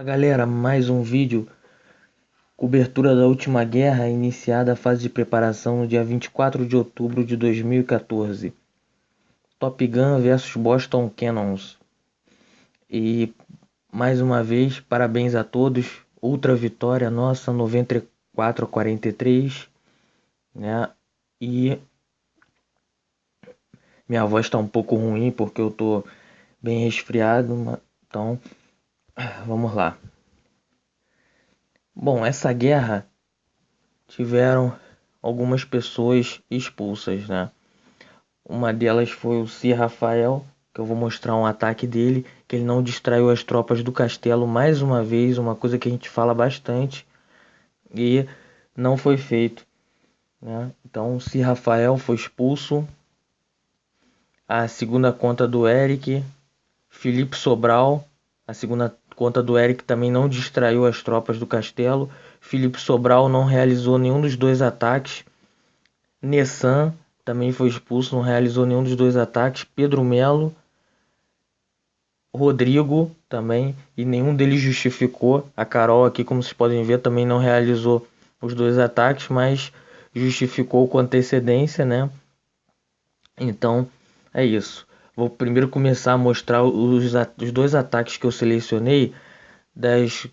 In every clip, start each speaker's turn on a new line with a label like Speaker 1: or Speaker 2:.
Speaker 1: Galera, mais um vídeo, cobertura da última guerra, iniciada a fase de preparação no dia 24 de outubro de 2014. Top Gun versus Boston Cannons. E mais uma vez, parabéns a todos, outra vitória nossa, 94-43, né? E minha voz está um pouco ruim porque eu tô bem resfriado, então vamos lá. Bom, essa guerra tiveram algumas pessoas expulsas, né? Uma delas foi o Sir Rafael, que eu vou mostrar um ataque dele, que ele não distraiu as tropas do castelo mais uma vez, uma coisa que a gente fala bastante, e não foi feito, né? Então o Sir Rafael foi expulso. A segunda conta do Eric, Felipe Sobral, a segunda conta do Eric também não distraiu as tropas do castelo. Felipe Sobral não realizou nenhum dos dois ataques. Nessan também foi expulso, não realizou nenhum dos dois ataques. Pedro Melo, Rodrigo também, e nenhum deles justificou. A Carol aqui, como vocês podem ver, também não realizou os dois ataques, mas justificou com antecedência, né? Então é isso. Vou primeiro começar a mostrar os dois ataques que eu selecionei das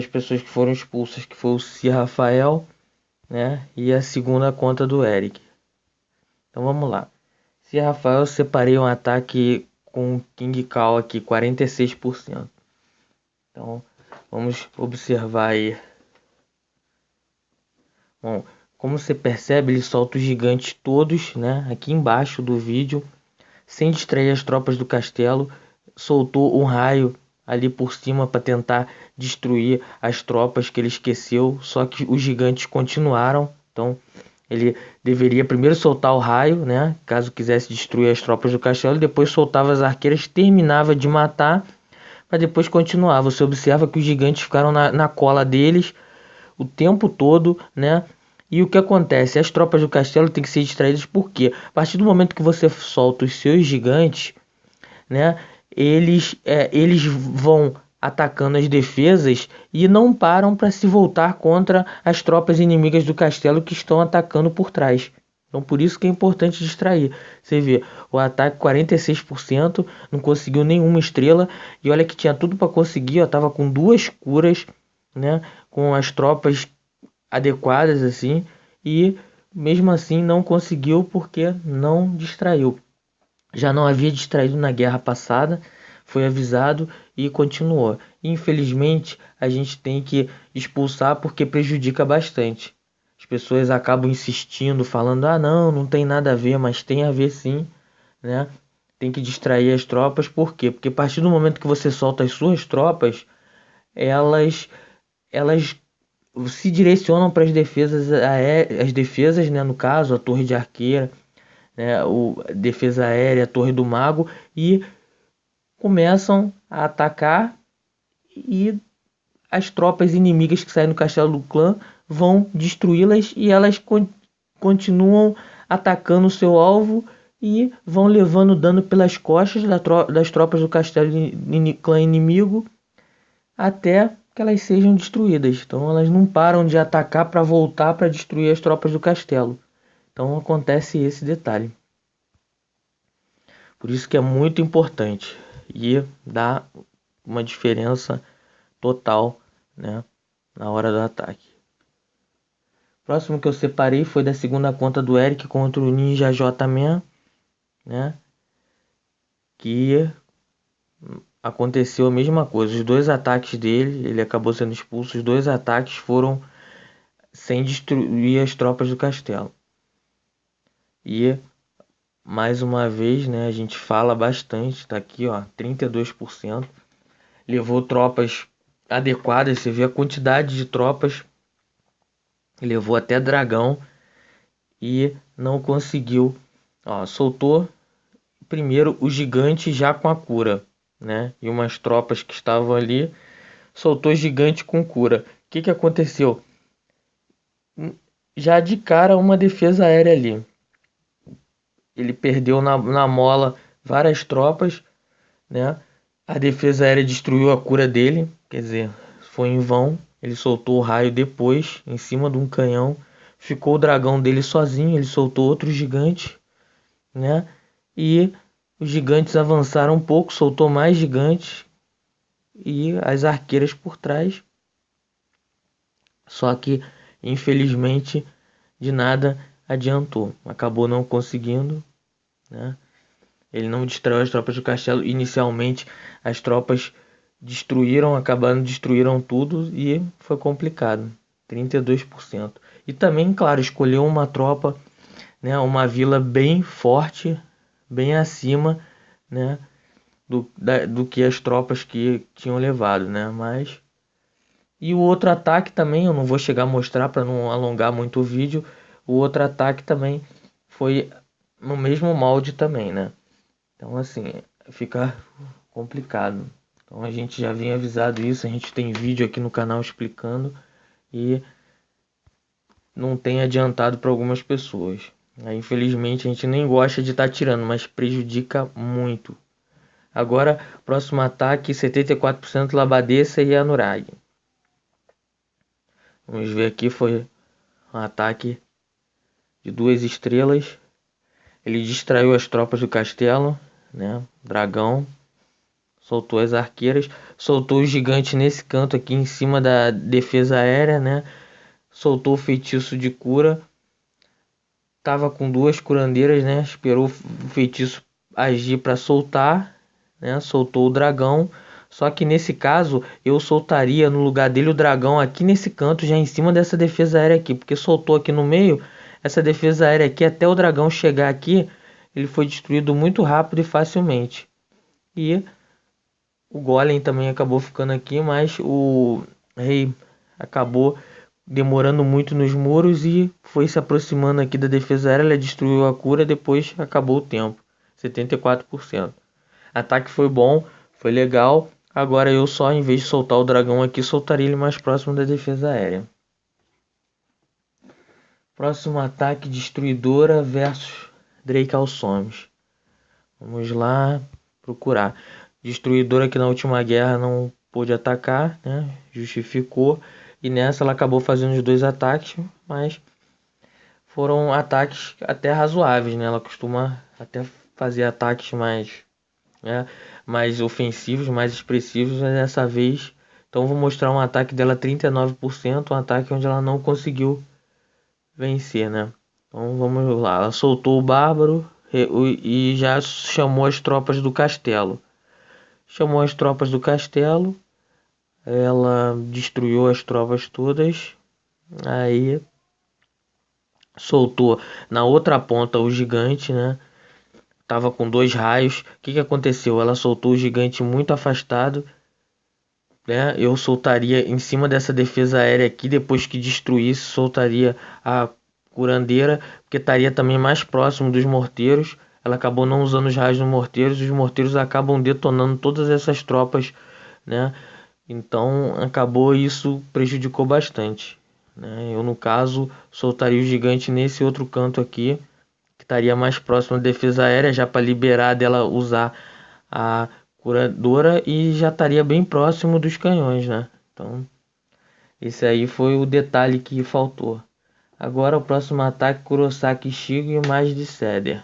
Speaker 1: pessoas que foram expulsas, que foi o Sir Rafael, né? E a segunda conta do Eric. Então vamos lá. Sir Rafael, eu separei um ataque com King Call aqui, 46%. Então vamos observar aí. Bom, como você percebe, ele solta os gigantes todos, né? Aqui embaixo do vídeo, sem distrair as tropas do castelo. Soltou um raio ali por cima para tentar destruir as tropas que ele esqueceu. Só que os gigantes continuaram. Então ele deveria primeiro soltar o raio, né? Caso quisesse destruir as tropas do castelo. Depois soltava as arqueiras, terminava de matar, para depois continuar. Você observa que os gigantes ficaram na cola deles o tempo todo, né? E o que acontece? As tropas do castelo têm que ser distraídas porque a partir do momento que você solta os seus gigantes, né? Eles vão atacando as defesas e não param para se voltar contra as tropas inimigas do castelo que estão atacando por trás. Então por isso que é importante distrair. Você vê, o ataque 46%, não conseguiu nenhuma estrela. E olha que tinha tudo para conseguir, ó, tava com duas curas, né? Com as tropas adequadas assim. E mesmo assim não conseguiu porque não distraiu. Já não havia distraído na guerra passada, foi avisado e continuou. Infelizmente, a gente tem que expulsar porque prejudica bastante. As pessoas acabam insistindo, falando: ah, não tem nada a ver, mas tem a ver sim, né? Tem que distrair as tropas, por quê? Porque a partir do momento que você solta as suas tropas, elas se direcionam para as defesas, né? No caso, a torre de arqueira, né, a defesa aérea, a torre do mago, e começam a atacar, e as tropas inimigas que saem do castelo do clã vão destruí-las, e elas continuam atacando o seu alvo e vão levando dano pelas costas das tropas do castelo clã inimigo até que elas sejam destruídas. Então elas não param de atacar para voltar para destruir as tropas do castelo. Então acontece esse detalhe. Por isso que é muito importante e dá uma diferença total, né, na hora do ataque. O próximo que eu separei foi da segunda conta do Eric contra o Ninja J-Man, né, que aconteceu a mesma coisa. Os dois ataques dele, ele acabou sendo expulso. Os dois ataques foram sem destruir as tropas do castelo. E mais uma vez, né, a gente fala bastante, tá aqui, ó, 32%. Levou tropas adequadas, você vê a quantidade de tropas. Levou até dragão e não conseguiu. Ó, soltou primeiro o gigante já com a cura, né? E umas tropas que estavam ali, soltou gigante com cura. O que aconteceu? Já de cara uma defesa aérea ali. Ele perdeu na mola várias tropas, né? A defesa aérea destruiu a cura dele, quer dizer, foi em vão. Ele soltou o raio depois, em cima de um canhão. Ficou o dragão dele sozinho, ele soltou outro gigante, né? E os gigantes avançaram um pouco, soltou mais gigantes e as arqueiras por trás. Só que, infelizmente, de nada adiantou. Acabou não conseguindo, né? Ele não distraiu as tropas do castelo. Inicialmente, as tropas destruíram tudo e foi complicado. 32%. E também, claro, escolheu uma tropa, né, uma vila bem forte, bem acima, né, do que as tropas que tinham levado, né? Mas e o outro ataque também, eu não vou chegar a mostrar para não alongar muito o vídeo. O outro ataque também foi no mesmo molde também, né? Então assim, fica complicado. Então a gente já vinha avisado isso, a gente tem vídeo aqui no canal explicando e não tem adiantado para algumas pessoas. Aí, infelizmente a gente nem gosta de estar tirando, mas prejudica muito. Agora, próximo ataque, 74% Labadesa e Anurag. Vamos ver aqui, foi um ataque de 2 estrelas. Ele distraiu as tropas do castelo, né? Dragão. Soltou as arqueiras. Soltou o gigante nesse canto aqui em cima da defesa aérea, né? Soltou o feitiço de cura. Tava com 2 curandeiras, né? Esperou o feitiço agir para soltar, né? Soltou o dragão. Só que nesse caso eu soltaria no lugar dele o dragão aqui nesse canto, já em cima dessa defesa aérea aqui, porque soltou aqui no meio, essa defesa aérea aqui, até o dragão chegar aqui, ele foi destruído muito rápido e facilmente. E o golem também acabou ficando aqui, mas o rei acabou demorando muito nos muros e foi se aproximando aqui da defesa aérea. Ele destruiu a cura, depois acabou o tempo, 74%. Ataque foi bom, foi legal. Agora eu só, em vez de soltar o dragão aqui, soltaria ele mais próximo da defesa aérea. Próximo ataque, Destruidora versus Drake Alsomes. Vamos lá procurar. Destruidora que na última guerra não pôde atacar, né? Justificou. E nessa ela acabou fazendo os 2 ataques, mas foram ataques até razoáveis, né? Ela costuma até fazer ataques mais, né, mais ofensivos, mais expressivos, mas dessa vez, então vou mostrar um ataque dela 39%, um ataque onde ela não conseguiu vencer, né? Então vamos lá, ela soltou o bárbaro e já chamou as tropas do castelo. Chamou as tropas do castelo, ela destruiu as tropas todas, aí soltou na outra ponta o gigante, né? Tava com 2 raios. O que aconteceu? Ela soltou o gigante muito afastado, né? Eu soltaria em cima dessa defesa aérea aqui, depois que destruísse, soltaria a curandeira, porque estaria também mais próximo dos morteiros. Ela acabou não usando os raios dos morteiros, os morteiros acabam detonando todas essas tropas, né? Então acabou, isso prejudicou bastante, né? Eu no caso soltaria o gigante nesse outro canto aqui, que estaria mais próximo da defesa aérea, já para liberar dela usar a curadora, e já estaria bem próximo dos canhões, né? Então esse aí foi o detalhe que faltou. Agora o próximo ataque, Kurosaki Shigo e mais de Ceder,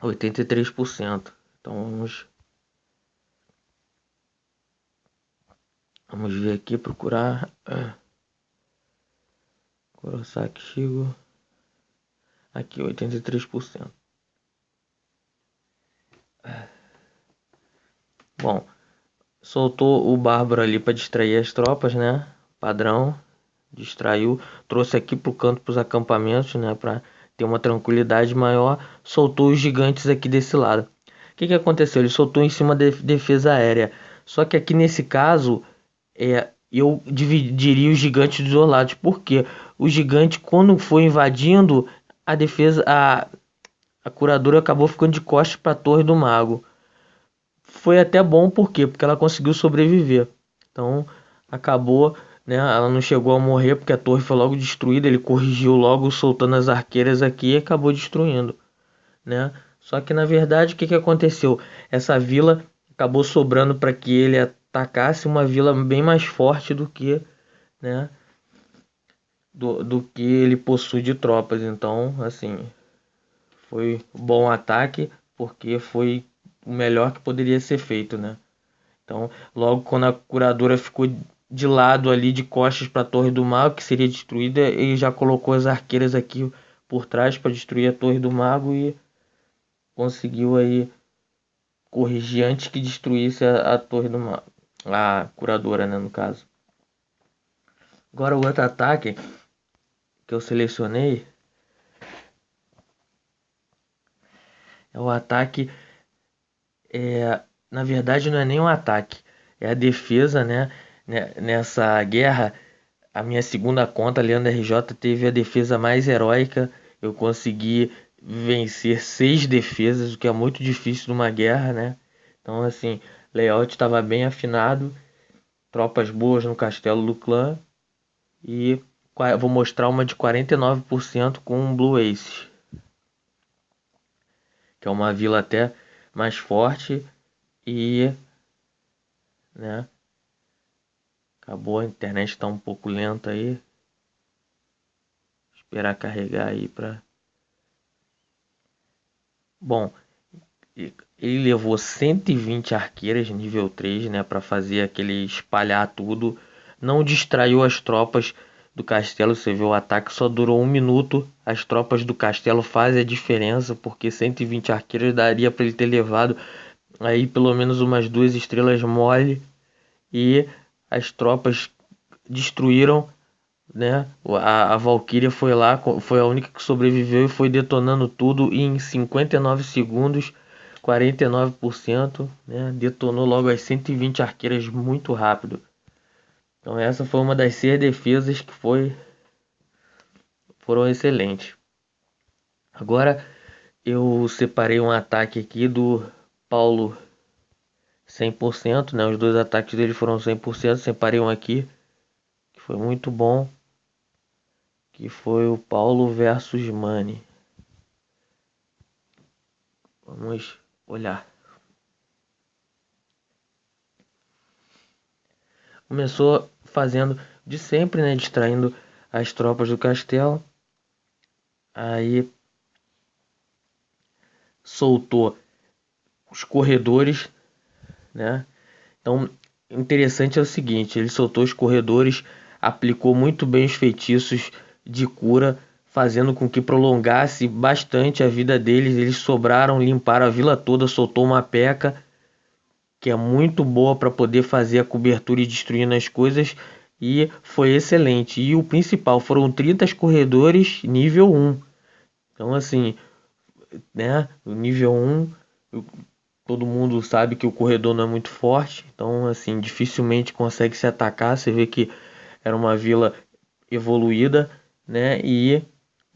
Speaker 1: 83%. Então vamos ver aqui, procurar Kurosaki Shigo. Aqui, 83%. Bom, soltou o bárbaro ali para distrair as tropas, né? Padrão, distraiu, trouxe aqui pro canto, pros acampamentos, né? Para ter uma tranquilidade maior. Soltou os gigantes aqui desse lado. O que aconteceu? Ele soltou em cima da defesa aérea. Só que aqui nesse caso, eu dividiria os gigantes isolados. Porque o gigante, quando foi invadindo a defesa, a curadora acabou ficando de costas para a torre do mago. Foi até bom, por quê? Porque ela conseguiu sobreviver. Então acabou, né? Ela não chegou a morrer porque a torre foi logo destruída. Ele corrigiu logo, soltando as arqueiras aqui, e acabou destruindo, né? Só que na verdade, o que aconteceu? Essa vila acabou sobrando para que ele atacasse uma vila bem mais forte do que, né, do que ele possui de tropas. Então, assim, foi um bom ataque, porque foi o melhor que poderia ser feito, né? Então, logo quando a curadora ficou de lado ali, de costas para a Torre do Mago, que seria destruída, ele já colocou as arqueiras aqui por trás para destruir a Torre do Mago e conseguiu aí corrigir antes que destruísse a Torre do Mago, a curadora, né, no caso. Agora o outro ataque que eu selecionei é o ataque, na verdade não é nem um ataque, é a defesa, né? Nessa guerra, a minha segunda conta, Leandro RJ, teve a defesa mais heróica. Eu consegui vencer 6 defesas, o que é muito difícil numa guerra, né? Então, assim, layout estava bem afinado, tropas boas no castelo do clã. E vou mostrar uma de 49% com um Blue Ace, que é uma vila até mais forte. E, né, acabou, a internet está um pouco lenta aí. Esperar carregar aí para... Bom, ele levou 120 arqueiras nível 3, né, para fazer aquele espalhar tudo. Não distraiu as tropas do castelo. Você vê, o ataque só durou 1 minuto. As tropas do castelo fazem a diferença, porque 120 arqueiras daria para ele ter levado aí pelo menos umas 2 estrelas mole. E as tropas destruíram, né? A Valkyria foi lá, foi a única que sobreviveu e foi detonando tudo em 59 segundos, 49%, né? Detonou logo as 120 arqueiras muito rápido. Então essa foi uma das 6 defesas que foram excelentes. Agora eu separei um ataque aqui do Paulo 100%, né? Os 2 ataques dele foram 100%, separei um aqui que foi muito bom, que foi o Paulo versus Mani. Vamos olhar. Começou fazendo de sempre, né, distraindo as tropas do castelo. Aí soltou os corredores, né? Então, interessante é o seguinte, ele soltou os corredores, aplicou muito bem os feitiços de cura, fazendo com que prolongasse bastante a vida deles. Eles sobraram, limparam a vila toda, soltou uma P.E.K.K.A, que é muito boa para poder fazer a cobertura e destruindo as coisas, e foi excelente. E o principal, foram 30 corredores nível 1. Então, assim, né, o nível 1, todo mundo sabe que o corredor não é muito forte, então, assim, dificilmente consegue se atacar. Você vê que era uma vila evoluída, né, e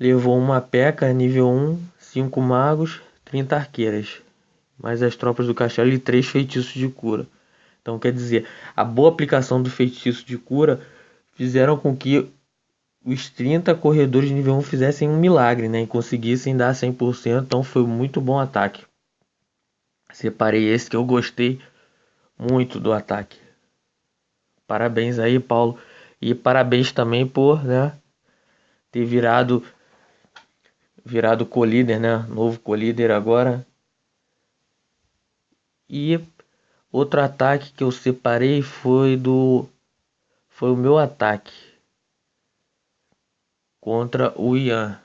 Speaker 1: levou uma P.E.K.K.A nível 1, 5 magos, 30 arqueiras, mais as tropas do castelo e 3 feitiços de cura. Então, quer dizer, a boa aplicação do feitiço de cura fizeram com que os 30 corredores de nível 1 fizessem um milagre, né, e conseguissem dar 100%. Então foi muito bom ataque. Separei esse que eu gostei muito do ataque. Parabéns aí, Paulo. E parabéns também por, né, ter virado co-líder, né? Novo co-líder agora. E outro ataque que eu separei foi o meu ataque contra o Ian,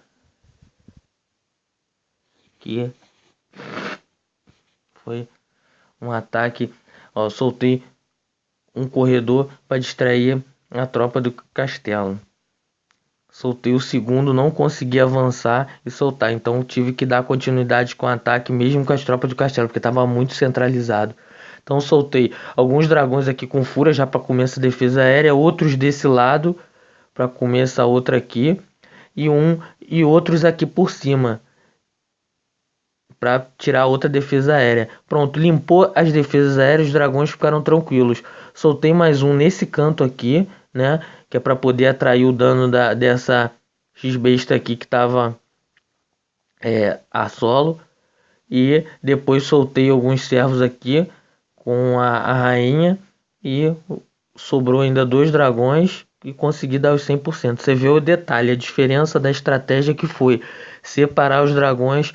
Speaker 1: que foi um ataque, ó, soltei um corredor para distrair a tropa do castelo. Soltei o segundo, não consegui avançar e soltar, então tive que dar continuidade com o ataque mesmo com as tropas do castelo, porque estava muito centralizado. Então soltei alguns dragões aqui com fúria já para comer essa defesa aérea, outros desse lado para comer essa outra aqui, e outros aqui por cima para tirar outra defesa aérea. Pronto, limpou as defesas aéreas, os dragões ficaram tranquilos. Soltei mais um nesse canto aqui, né, que é para poder atrair o dano dessa X-besta aqui que estava a solo. E depois soltei alguns servos aqui com a rainha e sobrou ainda 2 dragões e consegui dar os 100%. Você vê o detalhe, a diferença da estratégia que foi separar os dragões,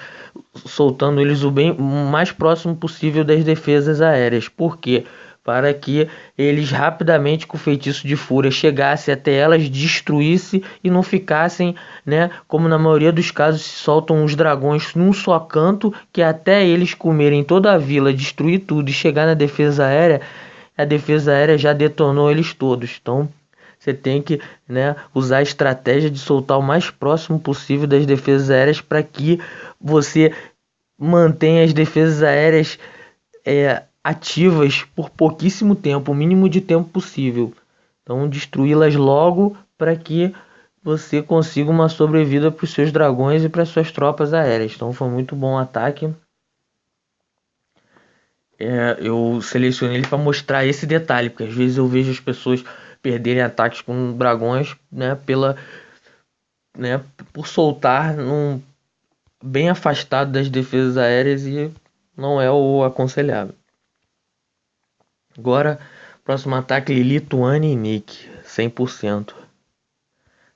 Speaker 1: soltando eles o mais próximo possível das defesas aéreas. Por quê? Para que eles rapidamente, com o feitiço de fúria, chegassem até elas, destruíssem e não ficassem, né, como na maioria dos casos se soltam os dragões num só canto, que até eles comerem toda a vila, destruir tudo e chegar na defesa aérea, a defesa aérea já detonou eles todos. Então você tem que, né, usar a estratégia de soltar o mais próximo possível das defesas aéreas para que você mantenha as defesas aéreas ativas por pouquíssimo tempo, o mínimo de tempo possível. Então destruí-las logo para que você consiga uma sobrevida para os seus dragões e para suas tropas aéreas. Então foi muito bom o ataque. Eu selecionei ele para mostrar esse detalhe, porque às vezes eu vejo as pessoas perderem ataques com dragões, né, por soltar bem afastado das defesas aéreas, e não é o aconselhável. Agora, próximo ataque, Lituânia e Nick, 100%.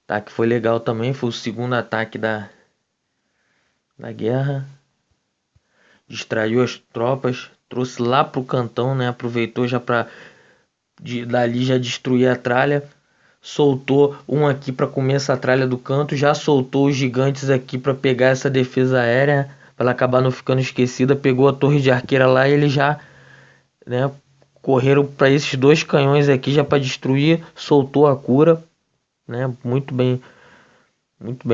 Speaker 1: Ataque foi legal também, foi o segundo ataque da guerra. Distraiu as tropas, trouxe lá pro cantão, né? Aproveitou já para dali já destruir a tralha. Soltou um aqui para comer essa tralha do canto, já soltou os gigantes aqui para pegar essa defesa aérea, para ela acabar não ficando esquecida. Pegou a torre de arqueira lá e ele já, né, correram para esses 2 canhões aqui já para destruir. Soltou a cura, né, muito bem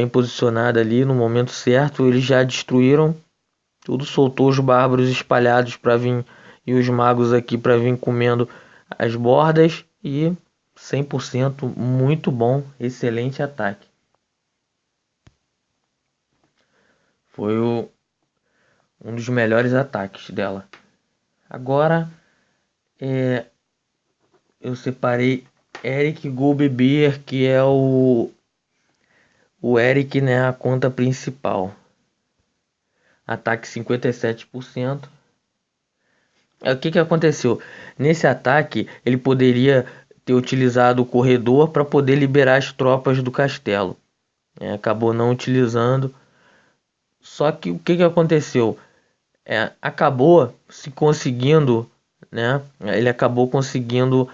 Speaker 1: posicionada ali no momento certo. Eles já destruíram tudo, soltou os bárbaros espalhados para vir, e os magos aqui para vir comendo as bordas, e 100%, muito bom, excelente ataque. Foi um dos melhores ataques dela. Agora eu separei Eric Golbeber, que é o Eric, né, a conta principal. Ataque 57%. O que aconteceu? Nesse ataque, ele poderia ter utilizado o corredor para poder liberar as tropas do castelo. Acabou não utilizando. Só que o que aconteceu? Acabou se conseguindo, né? Ele acabou conseguindo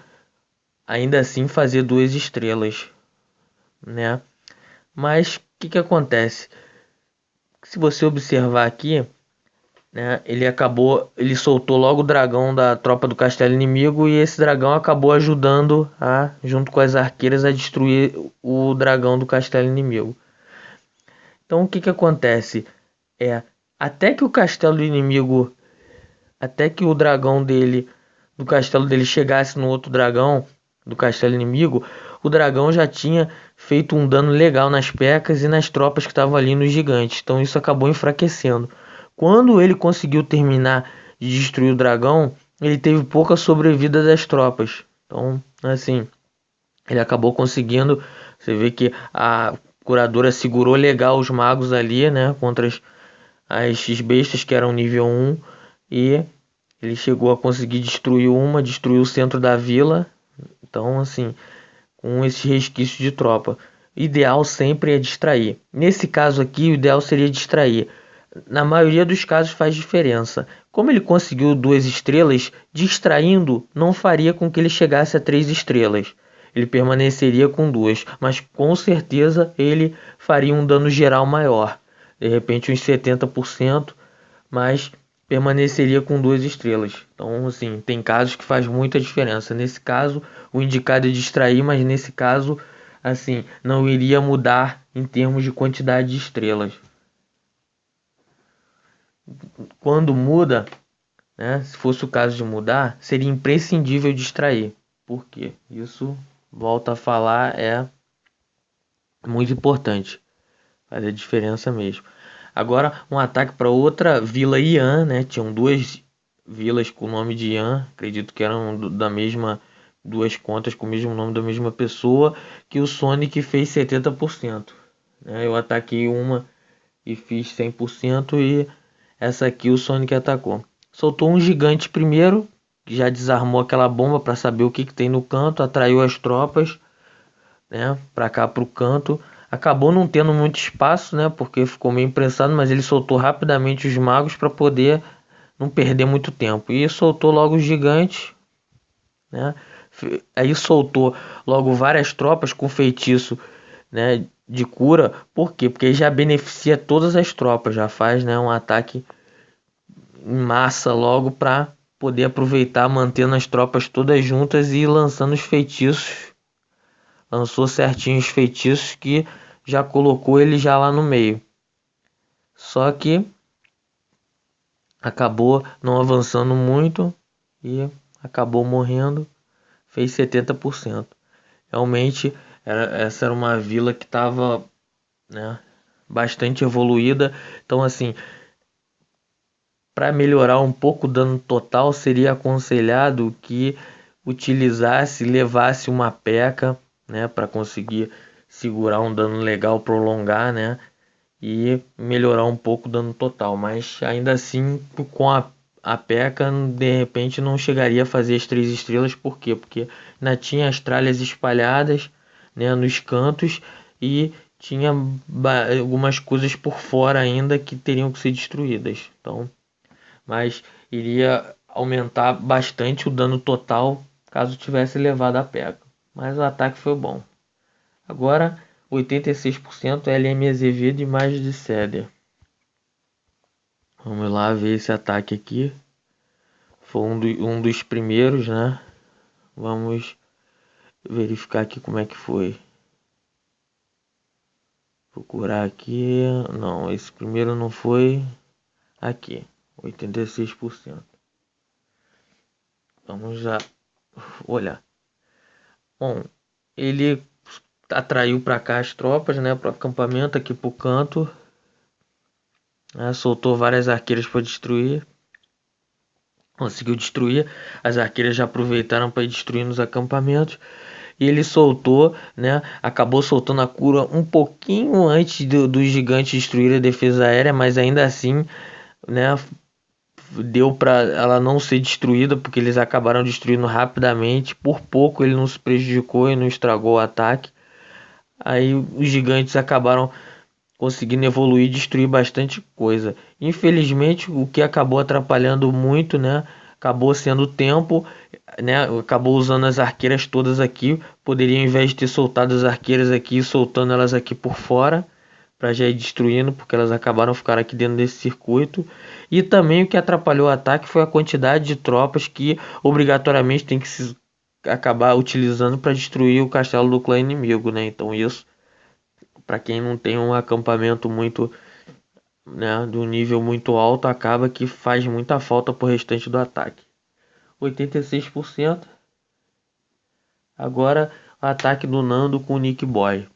Speaker 1: ainda assim fazer 2 estrelas, né? Mas o que acontece? Se você observar aqui, né, ele soltou logo o dragão da tropa do castelo inimigo, e esse dragão acabou ajudando junto com as arqueiras, a destruir o dragão do castelo inimigo. Então o que acontece? Até que o castelo inimigo, até que o dragão do castelo dele chegasse no outro dragão do castelo inimigo, o dragão já tinha feito um dano legal nas pecas e nas tropas que estavam ali nos gigantes. Então isso acabou enfraquecendo. Quando ele conseguiu terminar de destruir o dragão, ele teve pouca sobrevida das tropas. Então, assim, ele acabou conseguindo. Você vê que a curadora segurou legal os magos ali, né, contra as bestas que eram nível 1, e ele chegou a conseguir destruir o centro da vila. Então, assim, com esses resquícios de tropa, o ideal sempre é distrair. Nesse caso aqui, o ideal seria distrair. Na maioria dos casos faz diferença. Como ele conseguiu 2 estrelas, distraindo não faria com que ele chegasse a 3 estrelas. Ele permaneceria com 2, mas com certeza ele faria um dano geral maior. De repente uns 70%, mas permaneceria com 2 estrelas. Então, assim, tem casos que faz muita diferença. Nesse caso, o indicado é distrair, mas nesse caso, assim, não iria mudar em termos de quantidade de estrelas. Quando muda, né, se fosse o caso de mudar, seria imprescindível distrair. Por quê? Isso, volto a falar, é muito importante. Faz a diferença mesmo. Agora, um ataque para outra vila Yan, né? Tinham 2 vilas com o nome de Yan. Acredito que eram da mesma, 2 contas com o mesmo nome da mesma pessoa, que o Sonic fez 70%. Né? Eu ataquei uma e fiz 100%, e essa aqui o Sonic atacou. Soltou um gigante primeiro, já desarmou aquela bomba para saber o que tem no canto, atraiu as tropas, né, para cá pro canto. Acabou não tendo muito espaço, né, porque ficou meio imprensado, mas ele soltou rapidamente os magos para poder não perder muito tempo. E soltou logo os gigantes, né? Aí soltou logo várias tropas com feitiço, né, de cura. Por quê? Porque já beneficia todas as tropas, já faz, né, um ataque em massa logo para poder aproveitar, mantendo as tropas todas juntas e lançando os feitiços. Lançou certinho os feitiços que já colocou ele já lá no meio. Só que acabou não avançando muito e acabou morrendo. Fez 70%. Realmente essa era uma vila que estava, né, bastante evoluída. Então, assim, para melhorar um pouco o dano total, seria aconselhado que levasse uma P.E.K.K.A, né, para conseguir segurar um dano legal, prolongar, né, e melhorar um pouco o dano total. Mas ainda assim, com a P.E.K.K.A, de repente não chegaria a fazer as 3 estrelas. Por quê? Porque ainda tinha as tralhas espalhadas, né, nos cantos, e tinha algumas coisas por fora ainda que teriam que ser destruídas. Então, mas iria aumentar bastante o dano total caso tivesse levado a P.E.K.K.A. Mas o ataque foi bom. Agora 86% LM Azevedo e mais de Ceder. Vamos lá ver esse ataque aqui. Foi um dos primeiros, né? Vamos verificar aqui como é que foi. Procurar aqui. Não, esse primeiro não foi. Aqui, 86%. Vamos já olhar. Bom, ele atraiu para cá as tropas, né? Para o acampamento aqui pro canto. Né, soltou várias arqueiras para destruir. Conseguiu destruir. As arqueiras já aproveitaram para ir destruindo os acampamentos. E ele soltou, né? Acabou soltando a cura um pouquinho antes dos gigantes destruir a defesa aérea, mas ainda assim, né, deu para ela não ser destruída, porque eles acabaram destruindo rapidamente. Por pouco ele não se prejudicou e não estragou o ataque. Aí os gigantes acabaram conseguindo evoluir e destruir bastante coisa. Infelizmente, o que acabou atrapalhando muito, né, acabou sendo o tempo, né, acabou usando as arqueiras todas aqui. Poderia, ao invés de ter soltado as arqueiras aqui, soltando elas aqui por fora, para já ir destruindo, porque elas acabaram ficando aqui dentro desse circuito. E também o que atrapalhou o ataque foi a quantidade de tropas que obrigatoriamente tem que se acabar utilizando para destruir o castelo do clã inimigo, né? Então isso, para quem não tem um acampamento muito, né, de um nível muito alto, acaba que faz muita falta pro restante do ataque. 86%. Agora o ataque do Nando com o Nick Boy.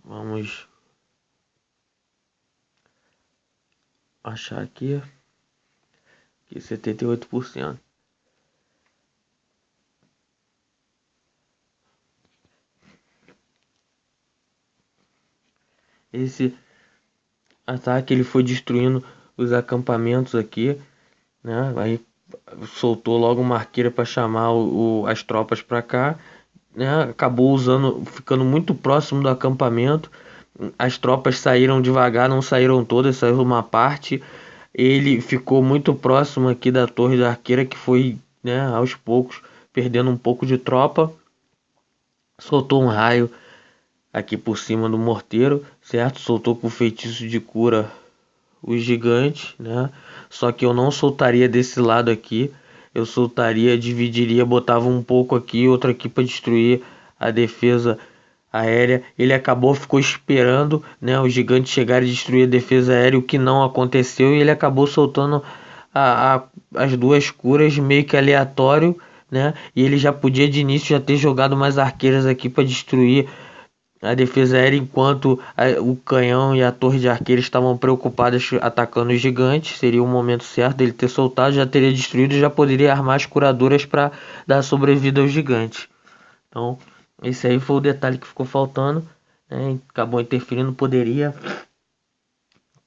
Speaker 1: Vamos achar aqui. 78%. Esse ataque ele foi destruindo os acampamentos aqui, né? Aí soltou logo uma arqueira para chamar as tropas para cá, né? Acabou ficando muito próximo do acampamento. As tropas saíram devagar, não saíram todas, saiu uma parte. Ele ficou muito próximo aqui da torre da arqueira, que foi, né, aos poucos perdendo um pouco de tropa. Soltou um raio aqui por cima do morteiro, certo? Soltou com feitiço de cura os gigantes, né? Só que eu não soltaria desse lado aqui. Eu soltaria, dividiria, botava um pouco aqui, outro aqui para destruir a defesa aérea. Ele ficou esperando, né, os gigantes chegarem e destruir a defesa aérea, o que não aconteceu, e ele acabou soltando as duas curas meio que aleatório, né? E ele já podia de início já ter jogado mais arqueiras aqui para destruir a defesa aérea, enquanto o canhão e a torre de arqueiros estavam preocupados atacando os gigantes. Seria o momento certo dele ter soltado, já teria destruído e já poderia armar as curadoras para dar sobrevida aos gigantes. Então esse aí foi o detalhe que ficou faltando, né? Acabou interferindo,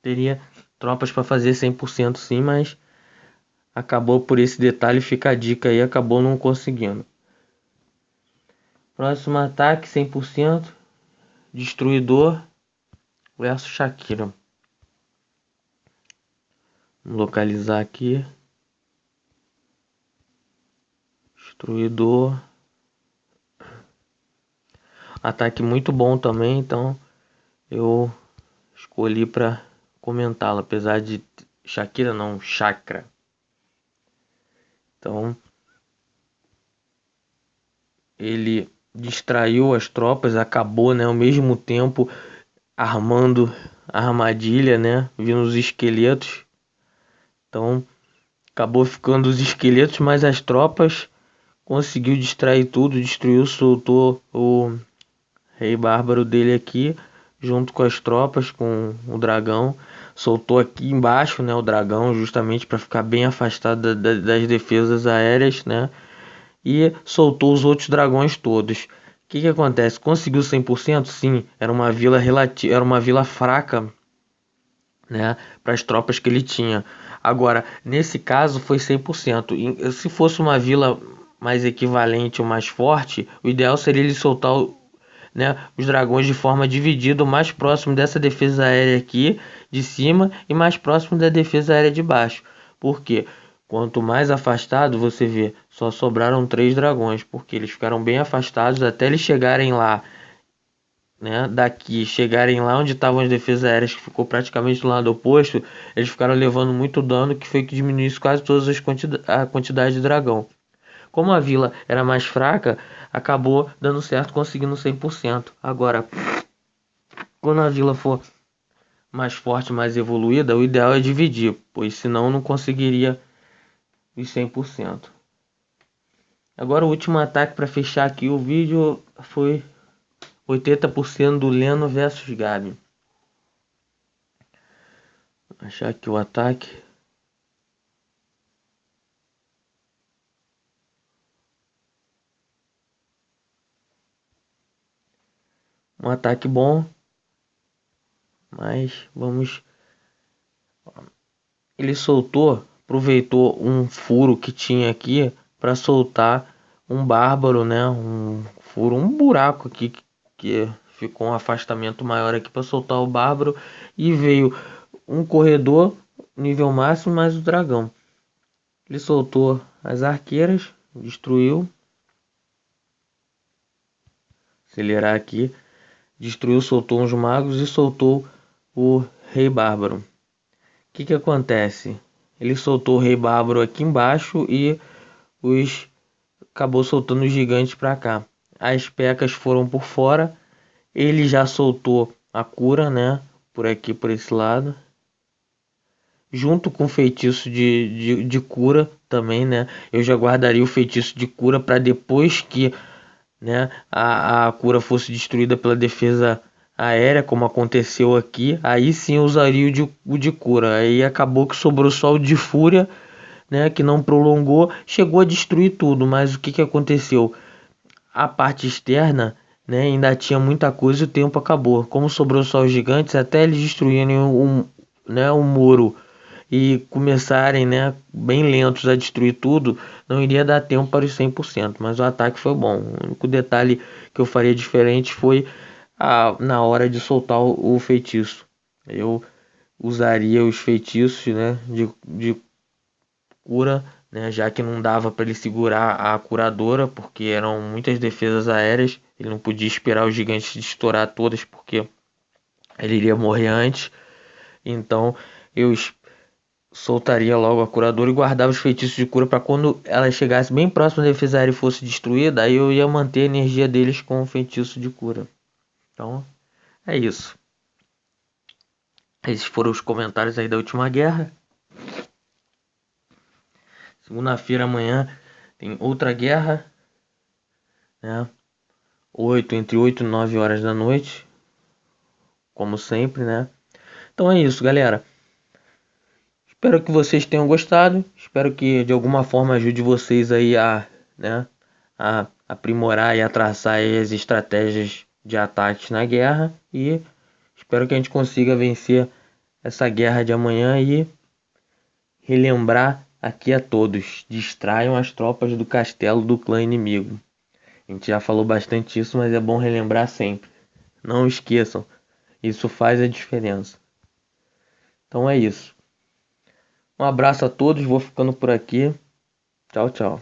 Speaker 1: teria tropas para fazer 100% sim, mas acabou por esse detalhe, fica a dica aí, acabou não conseguindo. Próximo ataque, 100%, Destruidor versus Shakira. Vamos localizar aqui. Destruidor. Ataque muito bom também, então eu escolhi para comentá-lo, apesar de Shakira não, Chakra. Então ele distraiu as tropas, acabou, né, ao mesmo tempo armando a armadilha, né, vindo os esqueletos. Então acabou ficando os esqueletos, mas as tropas conseguiu distrair tudo, destruiu, soltou o Rei Bárbaro dele aqui, junto com as tropas, com o dragão. Soltou aqui embaixo, né, o dragão, justamente para ficar bem afastado das defesas aéreas, né? E soltou os outros dragões todos. O que acontece? Conseguiu 100%? Sim, era uma vila era uma vila fraca, né, para as tropas que ele tinha. Agora, nesse caso foi 100%. Se fosse uma vila mais equivalente ou mais forte, o ideal seria ele soltar né, os dragões de forma dividida, o mais próximo dessa defesa aérea aqui de cima e mais próximo da defesa aérea de baixo. Por quê? Quanto mais afastado, você vê, só sobraram 3 dragões, porque eles ficaram bem afastados até eles chegarem lá, né, daqui, chegarem lá onde estavam as defesas aéreas, que ficou praticamente do lado oposto. Eles ficaram levando muito dano, que foi que diminuiu quase todas a quantidade de dragão. Como a vila era mais fraca, acabou dando certo, conseguindo 100%. Agora, quando a vila for mais forte, mais evoluída, o ideal é dividir, pois senão não conseguiria os 100%. Agora o último ataque para fechar aqui o vídeo foi 80% do Leno versus Gabi. Vou achar aqui o ataque. Um ataque bom, mas vamos. Ele aproveitou um furo que tinha aqui para soltar um bárbaro, né? Um furo, um buraco aqui que ficou um afastamento maior aqui para soltar o bárbaro, e veio um corredor nível máximo mais o dragão. Ele soltou as arqueiras, destruiu. Acelerar aqui, destruiu, soltou uns magos e soltou o Rei Bárbaro. O que acontece? Ele soltou o Rei Bárbaro aqui embaixo e acabou soltando os gigantes para cá. As pecas foram por fora. Ele já soltou a cura, né? Por aqui, por esse lado. Junto com o feitiço de cura também, né? Eu já guardaria o feitiço de cura para depois que, né, a cura fosse destruída pela defesa aérea, como aconteceu aqui. Aí sim eu usaria o de cura. Aí acabou que sobrou só o de fúria, né, que não prolongou. Chegou a destruir tudo, mas o que aconteceu? A parte externa, né, ainda tinha muita coisa e o tempo acabou. Como sobrou só os gigantes, até eles destruírem um muro e começarem, né, bem lentos a destruir tudo, não iria dar tempo para os 100%, mas o ataque foi bom. O único detalhe que eu faria diferente foi na hora de soltar o feitiço. Eu usaria os feitiços, né, de cura, né, já que não dava para ele segurar a curadora, porque eram muitas defesas aéreas. Ele não podia esperar os gigantes estourar todas, porque ele iria morrer antes. Então eu soltaria logo a curadora e guardava os feitiços de cura para quando ela chegasse bem próximo da defesa aérea e fosse destruída, aí eu ia manter a energia deles com o feitiço de cura. Então, é isso. Esses foram os comentários aí da última guerra. Segunda-feira, amanhã, tem outra guerra, né? Entre 8 e 9 horas da noite, como sempre, né? Então é isso, galera. Espero que vocês tenham gostado. Espero que de alguma forma ajude vocês aí né, a aprimorar e a traçar aí as estratégias de ataques na guerra. E espero que a gente consiga vencer essa guerra de amanhã e relembrar aqui a todos: distraiam as tropas do castelo do clã inimigo. A gente já falou bastante isso, mas é bom relembrar sempre. Não esqueçam, isso faz a diferença. Então é isso. Um abraço a todos, vou ficando por aqui. Tchau, tchau.